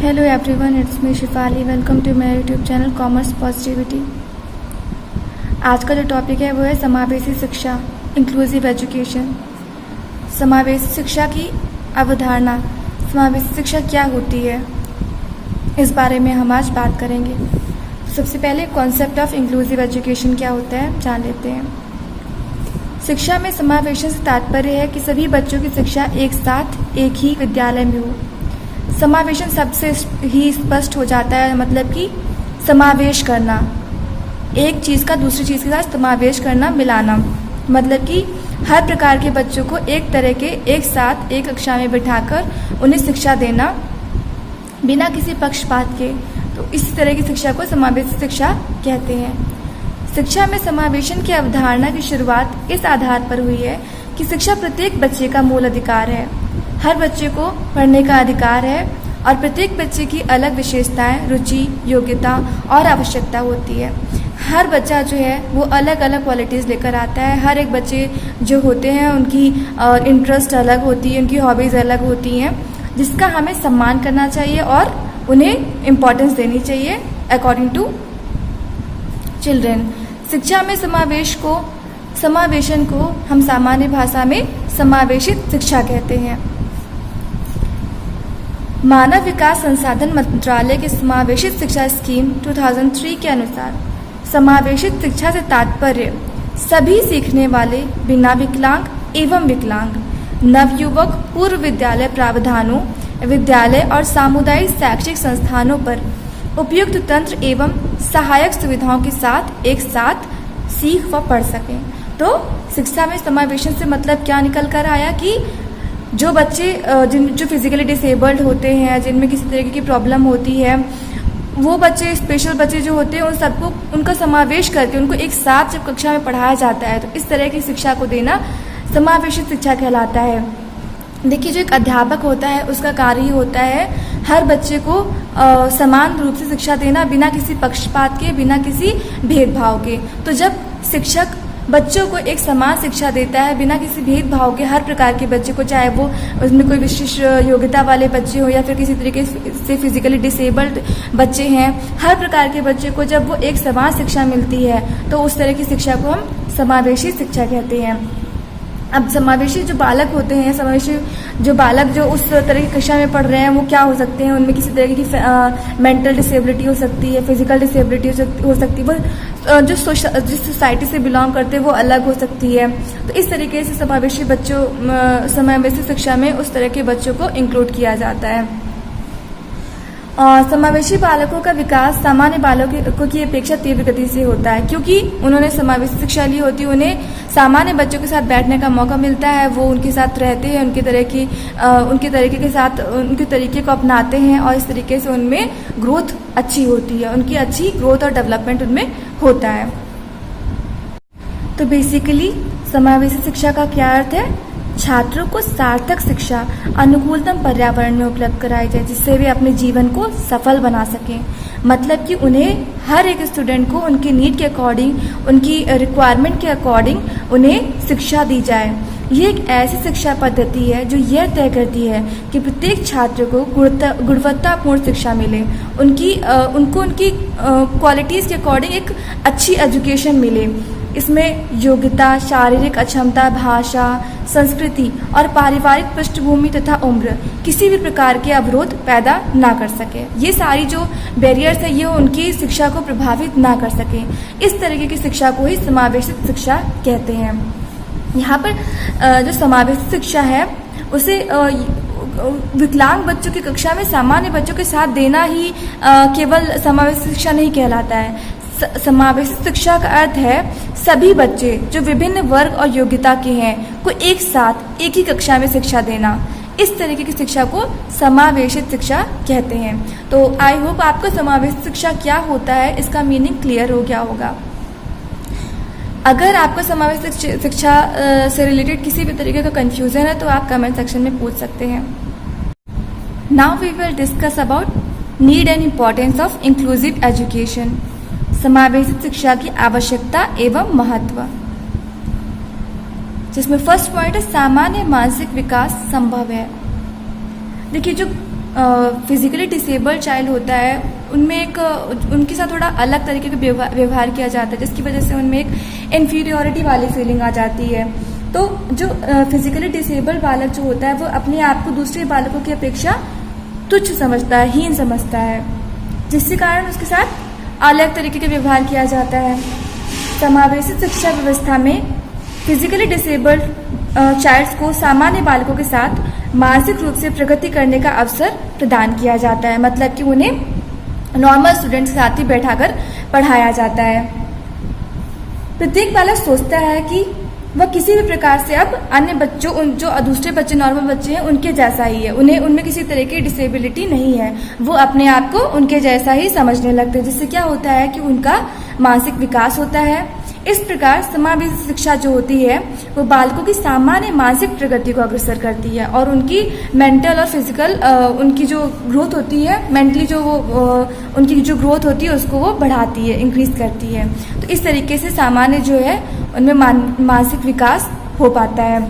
Hello everyone, it's me Shifali. Welcome to my YouTube channel commerce positivity. आज का जो topic है वो है समावेशी शिक्षा, इंक्लूसिव एजुकेशन। समावेशी शिक्षा की अवधारणा, समावेशी शिक्षा क्या होती है, इस बारे में हम आज बात करेंगे। सबसे पहले कॉन्सेप्ट ऑफ इंक्लूसिव एजुकेशन क्या होता है जान लेते हैं। शिक्षा में समावेशन से तात्पर्य है कि सभी बच्चों की शिक्षा एक साथ एक ही विद्यालय में हो। समावेशन सबसे ही स्पष्ट हो जाता है, मतलब कि समावेश करना, एक चीज़ का दूसरी चीज़ के साथ समावेश करना, मिलाना, मतलब कि हर प्रकार के बच्चों को एक तरह के एक साथ एक कक्षा में बिठाकर उन्हें शिक्षा देना बिना किसी पक्षपात के। तो इस तरह की शिक्षा को समावेशी शिक्षा कहते हैं। शिक्षा में समावेशन की अवधारणा की शुरुआत इस आधार पर हुई है कि शिक्षा प्रत्येक बच्चे का मूल अधिकार है। हर बच्चे को पढ़ने का अधिकार है और प्रत्येक बच्चे की अलग विशेषताएं, रुचि, योग्यता और आवश्यकता होती है। हर बच्चा जो है वो अलग अलग क्वालिटीज़ लेकर आता है। हर एक बच्चे जो होते हैं उनकी इंटरेस्ट अलग होती है, उनकी हॉबीज़ अलग होती हैं, जिसका हमें सम्मान करना चाहिए और उन्हें इम्पोर्टेंस देनी चाहिए अकॉर्डिंग टू चिल्ड्रेन। शिक्षा में समावेशन को हम सामान्य भाषा में समावेशित शिक्षा कहते हैं। मानव विकास संसाधन मंत्रालय की समावेशित शिक्षा स्कीम 2003 के अनुसार समावेशित शिक्षा से तात्पर्य सभी सीखने वाले बिना विकलांग एवं विकलांग, नवयुवक, पूर्व विद्यालय प्रावधानों, विद्यालय और सामुदायिक शैक्षिक संस्थानों पर उपयुक्त तंत्र एवं सहायक सुविधाओं के साथ एक साथ सीख व पढ़ सकें। तो शिक्षा में समावेशन से मतलब क्या निकल कर आया कि जो बच्चे जो फिजिकली डिसेबल्ड होते हैं, जिनमें किसी तरीके की प्रॉब्लम होती है, वो बच्चे, स्पेशल बच्चे जो होते हैं, उन सबको उनका समावेश करके उनको एक साथ जब कक्षा में पढ़ाया जाता है, तो इस तरह की शिक्षा को देना समावेशित शिक्षा कहलाता है। देखिए, जो एक अध्यापक होता है उसका कार्य ही होता है हर बच्चे को समान रूप से शिक्षा देना, बिना किसी पक्षपात के, बिना किसी भेदभाव के। तो जब शिक्षक बच्चों को एक समान शिक्षा देता है बिना किसी भेदभाव के, हर प्रकार के बच्चे को, चाहे वो उसमें कोई विशिष्ट योग्यता वाले बच्चे हो या फिर किसी तरीके से फिजिकली डिसेबल्ड बच्चे हैं, हर प्रकार के बच्चे को जब वो एक समान शिक्षा मिलती है तो उस तरह की शिक्षा को हम समावेशी शिक्षा कहते हैं। अब समावेशी जो बालक होते हैं, समावेशी जो बालक जो उस तरह की कक्षा में पढ़ रहे हैं, वो क्या हो सकते हैं, उनमें किसी तरह की मेंटल डिसेबिलिटी हो सकती है, फिजिकल डिसेबिलिटी हो सकती है, वो जिस सोसाइटी से बिलोंग करते हैं वो अलग हो सकती है। तो इस तरीके से समावेशी शिक्षा में उस तरह के बच्चों को इंक्लूड किया जाता है। समावेशी बालकों का विकास सामान्य बालकों की अपेक्षा तीव्र गति से होता है, क्योंकि उन्होंने समावेशी शिक्षा ली होती है। उन्हें सामान्य बच्चों के साथ बैठने का मौका मिलता है, वो उनके साथ रहते हैं, उनके तरीके को अपनाते हैं और इस तरीके से उनमें ग्रोथ अच्छी होती है, उनकी अच्छी ग्रोथ और डेवलपमेंट उनमें होता है। तो बेसिकली समावेशी शिक्षा का क्या अर्थ है? छात्रों को सार्थक शिक्षा अनुकूलतम पर्यावरण में उपलब्ध कराई जाए, जिससे वे अपने जीवन को सफल बना सकें। मतलब कि उन्हें, हर एक स्टूडेंट को उनकी नीड के अकॉर्डिंग, उनकी रिक्वायरमेंट के अकॉर्डिंग उन्हें शिक्षा दी जाए। ये एक ऐसी शिक्षा पद्धति है जो यह तय करती है कि प्रत्येक छात्र को गुणवत्तापूर्ण शिक्षा मिले, उनको उनकी क्वालिटीज़ के अकॉर्डिंग एक अच्छी एजुकेशन मिले। इसमें योग्यता, शारीरिक अक्षमता, भाषा, संस्कृति और पारिवारिक पृष्ठभूमि तथा उम्र किसी भी प्रकार के अवरोध पैदा ना कर सके। ये सारी जो बैरियर्स है, ये उनकी शिक्षा को प्रभावित ना कर सके। इस तरीके की शिक्षा को ही समावेशित शिक्षा कहते हैं। यहाँ पर जो समावेशित शिक्षा है उसे विकलांग बच्चों की कक्षा में सामान्य बच्चों के साथ देना ही केवल समावेशित शिक्षा नहीं कहलाता है। समावेशित शिक्षा का अर्थ है सभी बच्चे जो विभिन्न वर्ग और योग्यता के हैं को एक साथ एक ही कक्षा में शिक्षा देना। इस तरीके की शिक्षा को समावेशित शिक्षा कहते हैं। तो आई होप आपको समावेशित शिक्षा क्या होता है इसका मीनिंग क्लियर हो गया होगा। अगर आपको समावेशित शिक्षा से रिलेटेड किसी भी तरीके का कंफ्यूजन है तो आप कमेंट सेक्शन में पूछ सकते हैं। Now we will discuss about need and importance of inclusive education. समावेशित शिक्षा की आवश्यकता एवं महत्व, जिसमें फर्स्ट पॉइंट है सामान्य मानसिक विकास संभव है। देखिए, जो फिजिकली डिसेबल्ड चाइल्ड होता है उनमें एक उनके साथ थोड़ा अलग तरीके का व्यवहार किया जाता है, जिसकी वजह से उनमें एक इन्फीरियोरिटी वाली फीलिंग आ जाती है। तो जो फिजिकली डिसेबल्ड बालक जो होता है वो अपने आप को दूसरे बालकों की अपेक्षा तुच्छ समझता है, हीन समझता है, जिसके कारण उसके साथ अलग तरीके का व्यवहार किया जाता है। समावेशित शिक्षा व्यवस्था में फिजिकली डिसेबल्ड चाइल्ड्स को सामान्य बालकों के साथ मानसिक रूप से प्रगति करने का अवसर प्रदान किया जाता है, मतलब कि उन्हें नॉर्मल स्टूडेंट्स के साथ ही बैठाकर पढ़ाया जाता है। प्रत्येक बालक सोचता है कि वह किसी भी प्रकार से अब अन्य बच्चों जो दूसरे बच्चे नॉर्मल बच्चे हैं उनके जैसा ही है, उनमें किसी तरह की डिसेबिलिटी नहीं है, वो अपने आप को उनके जैसा ही समझने लगते हैं, जिससे क्या होता है कि उनका मानसिक विकास होता है। इस प्रकार समावेशी शिक्षा जो होती है वो बालकों की सामान्य मानसिक प्रगति को अग्रसर करती है और उनकी मेंटल और फिजिकल उनकी जो ग्रोथ होती है, मेंटली जो उनकी जो ग्रोथ होती है उसको वो बढ़ाती है, इंक्रीज करती है। तो इस तरीके से सामान्य जो है उनमें मानसिक विकास हो पाता है।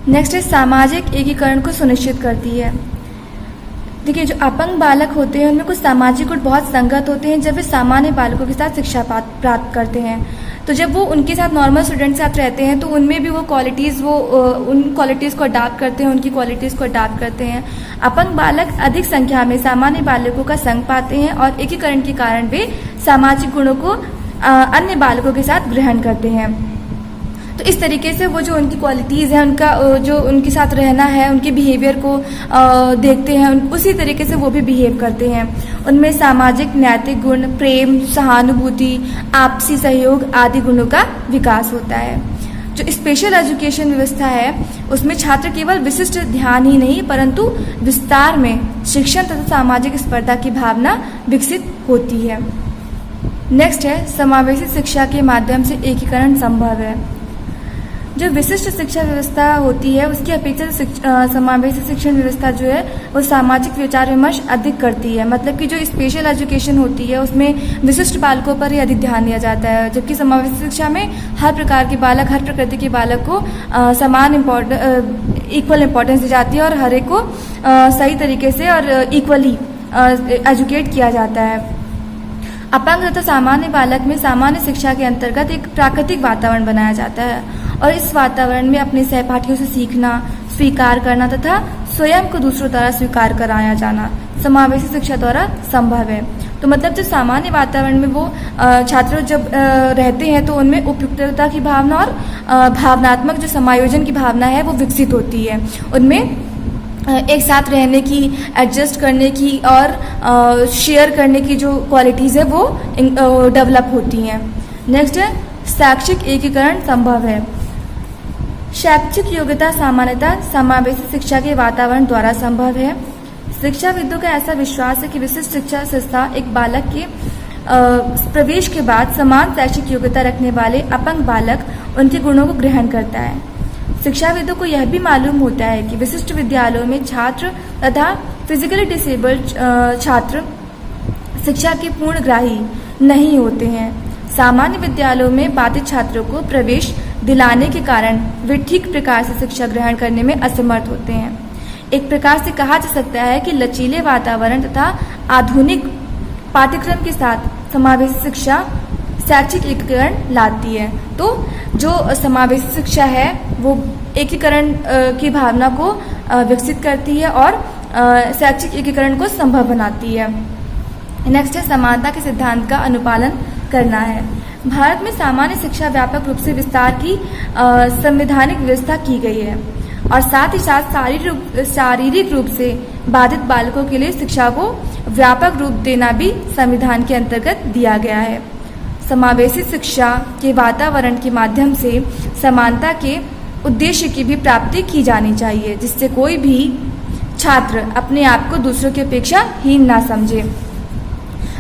नेक्स्ट है सामाजिक एकीकरण को सुनिश्चित करती है। देखिए, जो अपंग बालक होते हैं उनमें कुछ सामाजिक गुण बहुत संगत होते हैं जब वे सामान्य बालकों के साथ शिक्षा प्राप्त करते हैं। तो जब वो उनके साथ नॉर्मल स्टूडेंट के साथ रहते हैं तो उनमें भी वो क्वालिटीज़ उन क्वालिटीज़ को अडॉप्ट करते हैं, उनकी क्वालिटीज़ को अडॉप्ट करते हैं। अपंग बालक अधिक संख्या में सामान्य बालकों का संग पाते हैं और एकीकरण के कारण वे सामाजिक गुणों को अन्य बालकों के साथ ग्रहण करते हैं। तो इस तरीके से वो जो उनकी क्वालिटीज़ हैं, उनका जो उनके साथ रहना है, उनके बिहेवियर को देखते हैं, उसी तरीके से वो भी बिहेव करते हैं। उनमें सामाजिक नैतिक गुण, प्रेम, सहानुभूति, आपसी सहयोग आदि गुणों का विकास होता है। जो स्पेशल एजुकेशन व्यवस्था है उसमें छात्र केवल विशिष्ट ध्यान ही नहीं परंतु विस्तार में शिक्षण तथा सामाजिक स्पर्धा की भावना विकसित होती है। नेक्स्ट है समावेशी शिक्षा के माध्यम से एकीकरण संभव है। जो विशिष्ट शिक्षा व्यवस्था होती है उसकी अपेक्षा समावेशी शिक्षण व्यवस्था जो है वो सामाजिक विचार विमर्श अधिक करती है, मतलब कि जो स्पेशल एजुकेशन होती है उसमें विशिष्ट बालकों पर ही अधिक ध्यान दिया जाता है, जबकि समावेशी शिक्षा में हर प्रकार के बालक, हर प्रकृति के बालक को समान इक्वल इम्पोर्टेंस दी जाती है और हर एक को सही तरीके से और इक्वली एजुकेट किया जाता है। अपंग तथा सामान्य बालक में सामान्य शिक्षा के अंतर्गत एक प्राकृतिक वातावरण बनाया जाता है और इस वातावरण में अपने सहपाठियों से सीखना, स्वीकार करना तथा स्वयं को दूसरों द्वारा स्वीकार कराया जाना समावेशी शिक्षा द्वारा संभव है। तो मतलब जो सामान्य वातावरण में वो छात्र जब रहते हैं तो उनमें उपयुक्तता की भावना और भावनात्मक जो समायोजन की भावना है वो विकसित होती है। उनमें एक साथ रहने की, एडजस्ट करने की और शेयर करने की जो क्वालिटीज़ है वो डेवलप होती हैं। नेक्स्ट है शैक्षिक एकीकरण संभव है। शैक्षिक योग्यता सामान्यतः समावेशी शिक्षा के वातावरण द्वारा संभव है। शिक्षाविदों का ऐसा विश्वास है कि विशिष्ट शिक्षा संस्था एक बालक के प्रवेश के बाद समान शैक्षिक योग्यता रखने वाले अपंग बालक उनके गुणों को ग्रहण करता है। शिक्षाविदों को यह भी मालूम होता है कि विशिष्ट विद्यालयों में छात्र तथा फिजिकली डिसेबल्ड छात्र शिक्षा के पूर्णग्राही नहीं होते हैं। सामान्य विद्यालयों में बाधित छात्रों को प्रवेश दिलाने के कारण वे ठीक प्रकार से शिक्षा ग्रहण करने में असमर्थ होते हैं। एक प्रकार से कहा जा सकता है कि लचीले वातावरण तथा आधुनिक पाठ्यक्रम के साथ समावेशी शिक्षा शैक्षिक एकीकरण लाती है। तो जो समावेशी शिक्षा है वो एकीकरण की भावना को विकसित करती है और शैक्षिक एकीकरण को संभव बनाती है। नेक्स्ट है समानता के सिद्धांत का अनुपालन करना है। भारत में सामान्य शिक्षा व्यापक रूप से विस्तार की संवैधानिक व्यवस्था की गई है और साथ ही साथ शारीरिक रूप से बाधित बालकों के लिए शिक्षा को व्यापक रूप देना भी संविधान के अंतर्गत दिया गया है। समावेशी शिक्षा के वातावरण के माध्यम से समानता के उद्देश्य की भी प्राप्ति की जानी चाहिए, जिससे कोई भी छात्र अपने आप को दूसरों की अपेक्षा हीन ना समझे।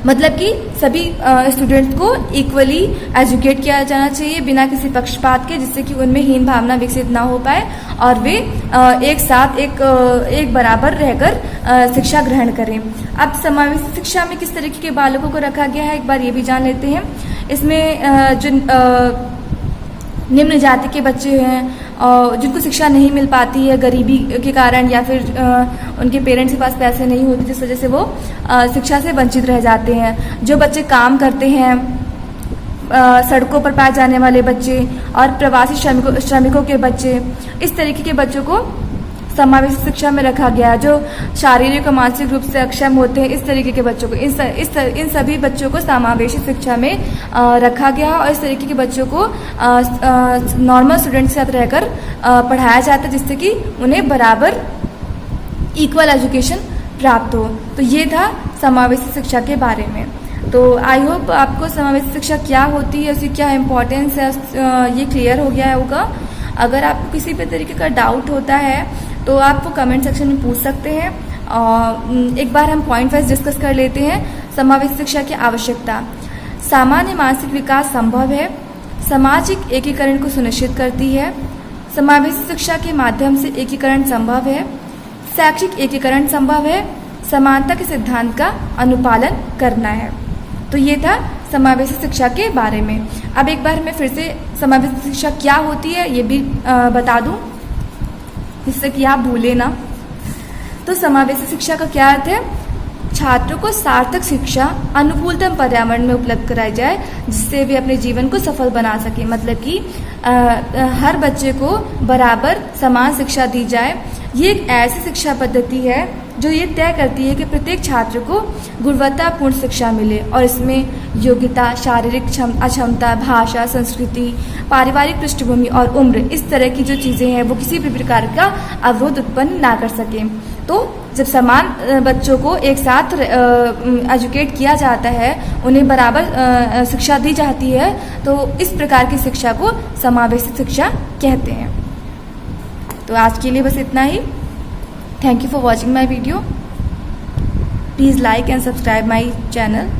मतलब कि सभी स्टूडेंट्स को इक्वली एजुकेट किया जाना चाहिए बिना किसी पक्षपात के, जिससे कि उनमें हीन भावना विकसित ना हो पाए और वे एक साथ एक बराबर रहकर शिक्षा ग्रहण करें। अब समावेशी शिक्षा में किस तरीके के बालकों को रखा गया है एक बार ये भी जान लेते हैं। इसमें जो निम्न जाति के बच्चे हैं और जिनको शिक्षा नहीं मिल पाती है गरीबी के कारण, या फिर उनके पेरेंट्स के पास पैसे नहीं होते जिस वजह से वो शिक्षा से वंचित रह जाते हैं। जो बच्चे काम करते हैं, सड़कों पर पाए जाने वाले बच्चे और प्रवासी श्रमिकों के बच्चे, इस तरीके के बच्चों को समावेशी शिक्षा में रखा गया है। जो शारीरिक और मानसिक रूप से अक्षम होते हैं, इस तरीके के बच्चों को इन सभी बच्चों को समावेशी शिक्षा में रखा गया और इस तरीके के बच्चों को नॉर्मल स्टूडेंट के साथ रहकर पढ़ाया जाता है, जिससे कि उन्हें बराबर इक्वल एजुकेशन प्राप्त हो। तो ये था समावेशी शिक्षा के बारे में। तो आई होप आपको समावेशी शिक्षा क्या होती है, उसकी क्या इम्पोर्टेंस है, ये क्लियर हो गया होगा। अगर आपको किसी भी तरीके का डाउट होता है तो आप वो कमेंट सेक्शन में पूछ सकते हैं। एक बार हम पॉइंट वाइज डिस्कस कर लेते हैं। समावेशी शिक्षा की आवश्यकता। सामान्य मानसिक विकास संभव है, सामाजिक एकीकरण को सुनिश्चित करती है, समावेशी शिक्षा के माध्यम से एकीकरण संभव है, शैक्षिक एकीकरण संभव है, समानता के सिद्धांत का अनुपालन करना है। तो ये था समावेशी शिक्षा के बारे में। अब एक बार मैं फिर से समावेशी शिक्षा क्या होती है ये भी बता दूं, जिससे कि आप भूले ना। तो समावेशी शिक्षा का क्या अर्थ है? छात्रों को सार्थक शिक्षा अनुकूलतम पर्यावरण में उपलब्ध कराई जाए, जिससे वे अपने जीवन को सफल बना सकें। मतलब कि हर बच्चे को बराबर समान शिक्षा दी जाए। ये एक ऐसी शिक्षा पद्धति है जो ये तय करती है कि प्रत्येक छात्र को गुणवत्तापूर्ण शिक्षा मिले और इसमें योग्यता, शारीरिक अक्षमता, भाषा, संस्कृति, पारिवारिक पृष्ठभूमि और उम्र, इस तरह की जो चीज़ें हैं वो किसी भी प्रकार का अवरोध उत्पन्न ना कर सकें। तो जब समान बच्चों को एक साथ एजुकेट किया जाता है, उन्हें बराबर शिक्षा दी जाती है, तो इस प्रकार की शिक्षा को समावेशी शिक्षा कहते हैं। तो आज के लिए बस इतना ही। Thank you for watching my video. Please like and subscribe my channel.